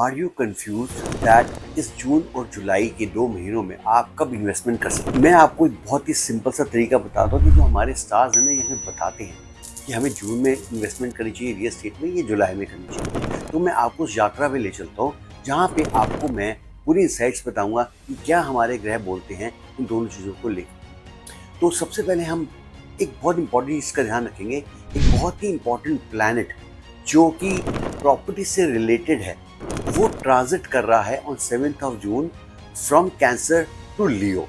Are you confuse that इस जून और जुलाई के 2 महीनों में आप कब इन्वेस्टमेंट कर सकते हैं? मैं आपको एक बहुत ही सिंपल सा तरीका बताता हूँ कि जो हमारे स्टार्स हैं ना, ये हमें बताते हैं कि हमें जून में इन्वेस्टमेंट करनी चाहिए रियल एस्टेट में, ये जुलाई में करनी चाहिए। तो मैं आपको उस यात्रा में ले चलता हूँ जहाँ पे आपको मैं पूरी इंसाइट्स बताऊँगा कि क्या हमारे ग्रह बोलते हैं इन दोनों चीज़ों को लेकर। तो सबसे पहले हम एक बहुत इंपॉर्टेंट इसका ध्यान रखेंगे, एक बहुत ही इंपॉर्टेंट प्लैनेट जो कि प्रॉपर्टी से रिलेटेड है, वो ट्रांजिट कर रहा है on 7th of June from cancer to Leo.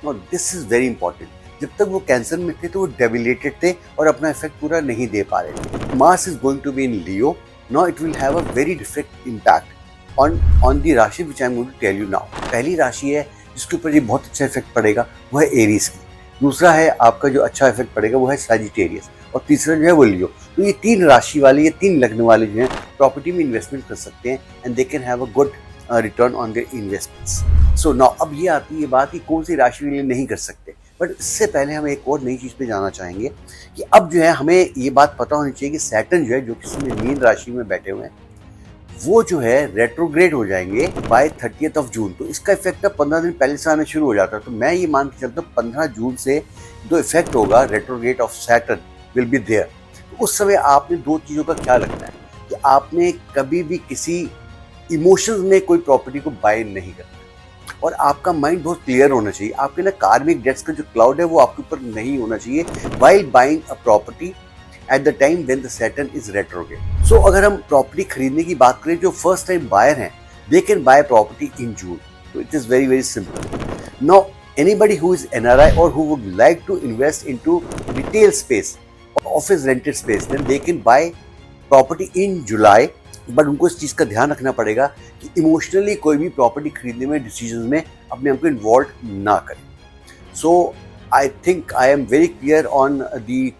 Now this is very important. जब तक वो कैंसर में थे तो वो डेबिलेटेड थे और अपना इफेक्ट पूरा नहीं दे पा रहे थे। Mars is going to be in Leo. Now it will have a very different impact on the rashi which I am going to tell you now. पहली राशि है जिसके ऊपर ये बहुत अच्छा इफेक्ट पड़ेगा, वो है एरीज की। दूसरा है आपका जो अच्छा इफेक्ट पड़ेगा वो है सैजिटेरियस, और तीसरा जो है वो लियो। तो ये 3 राशि वाले, ये 3 लग्न वाले जो हैं प्रॉपर्टी में इन्वेस्टमेंट कर सकते हैं and they can have a good return on their investments. So now अब ये आती है बात कि कौन सी राशि के लिए नहीं कर सकते। बट इससे पहले हम एक और नई चीज़ पे जाना चाहेंगे कि अब जो है हमें ये बात पता होनी चाहिए कि सैटर्न जो है, जो किसी में मीन राशि में बैठे हुए हैं, वो जो है रेट्रोग्रेड हो जाएंगे बाय 30th of June। तो इसका इफेक्ट अब 15 दिन पहले से आना शुरू हो जाता है। तो मैं ये मान के चलता हूँ 15 जून से जो इफेक्ट होगा retrograde of Saturn will be there. तो उस समय आपने 2 चीज़ों का ख्याल रखना है कि आपने कभी भी किसी इमोशंस में कोई प्रॉपर्टी को बाय नहीं करना, और आपका माइंड बहुत क्लियर होना चाहिए। आपके ना कार्मिक डेट्स का जो क्लाउड है वो आपके ऊपर नहीं होना चाहिए while buying a property at the time when the Saturn is retrograde. So अगर हम प्रॉपर्टी खरीदने की बात करें, जो फर्स्ट टाइम बायर हैं they can buy property in June. तो it is very very simple. Now anybody who is NRI or who would like to invest into retail space or office rented space, then they can buy property in July। But उनको इस चीज़ का ध्यान रखना पड़ेगा कि emotionally कोई भी property खरीदने में, डिसीजन में अपने आप को इन्वॉल्व ना करें। So I think I am very clear on the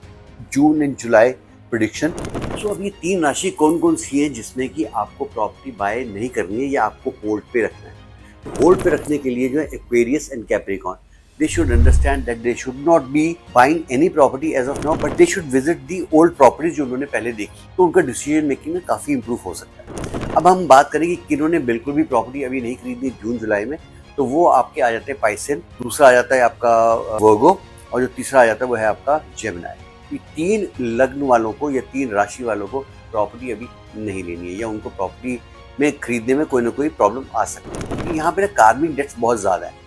June and July prediction. So अब ये 3 राशि कौन कौन सी है जिसमें कि आपको प्रॉपर्टी बाय नहीं करनी है या आपको होल्ड पे रखना है। होल्ड पे रखने के लिए जो है Aquarius and Capricorn, they should understand that they should not be buying any property as of now, but they should visit the old properties जो उन्होंने पहले देखी, तो उनका डिसीजन मेकिंग में काफ़ी इंप्रूव हो सकता है। अब हम बात करेंगे किन्होंने बिल्कुल भी प्रॉपर्टी अभी नहीं खरीदी जून जुलाई में, तो वो आपके आ जाते हैं पाइसेन, दूसरा आ जाता है आपका वर्गो, और जो तीसरा आ जाता है वो है आपका जेमिनाई। ये 3 लग्न वालों को या 3 राशि वालों को प्रॉपर्टी अभी नहीं लेनी है, या उनको प्रॉपर्टी में खरीदने में कोई ना कोई प्रॉब्लम आ सकती है, क्योंकि यहाँ पे ना कार्मिक डेट्स बहुत ज़्यादा है।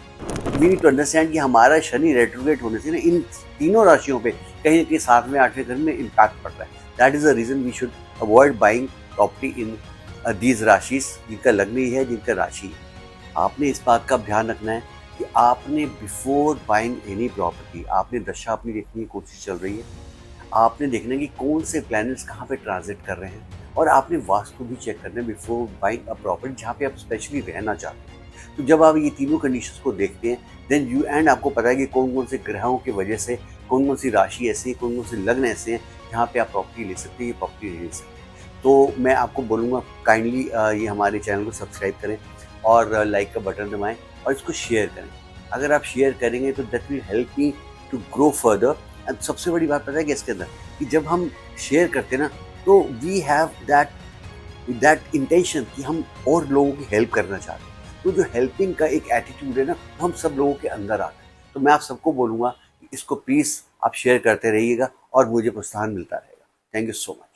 वी नीड टू अंडरस्टैंड कि हमारा शनि रेट्रोग्रेड होने से ना इन तीनों राशियों पे कहीं ना कहीं 7वें 8वें घर में इम्पैक्ट पड़ रहा है। That is the reason we should avoid buying property in these rashis, जिनका लग्न ही है, जिनका राशि है। आपने इस बात का ध्यान रखना है कि आपने बिफोर बाइंग एनी प्रॉपर्टी, आपने दशा अपनी देखने की कोशिश चल रही है, आपने देखना है कि कौन से प्लैनेट्स कहाँ पे ट्रांजिट कर रहे हैं, और आपने वास्तु भी चेक करना है बिफोर बाइंग अ प्रॉपर्टी जहाँ पे आप स्पेशली रहना चाहते हैं। तो जब आप ये तीनों कंडीशंस को देखते हैं, देन यू एंड आपको पता है कि कौन कौन से ग्रहों की वजह से कौन कौन सी राशि ऐसी है, कौन कौन से लग्न ऐसे हैं जहाँ पे आप प्रॉपर्टी ले सकते हैं, ये प्रॉपर्टी नहीं ले सकते। तो मैं आपको बोलूँगा काइंडली ये हमारे चैनल को सब्सक्राइब करें और लाइक का बटन दबाएं और इसको शेयर करें। अगर आप शेयर करेंगे तो that will help me to grow further. And सबसे बड़ी बात पता है कि इसके अंदर कि जब हम शेयर करते हैं ना, तो वी हैव दैट इंटेंशन कि हम और लोगों की हेल्प करना चाहते हैं। तो जो हेल्पिंग का एक एटीट्यूड है ना, वो हम सब लोगों के अंदर आता है। तो मैं आप सबको बोलूँगा कि इसको प्लीज़ आप शेयर करते रहिएगा और मुझे प्रोत्साहन मिलता रहेगा। Thank you so much.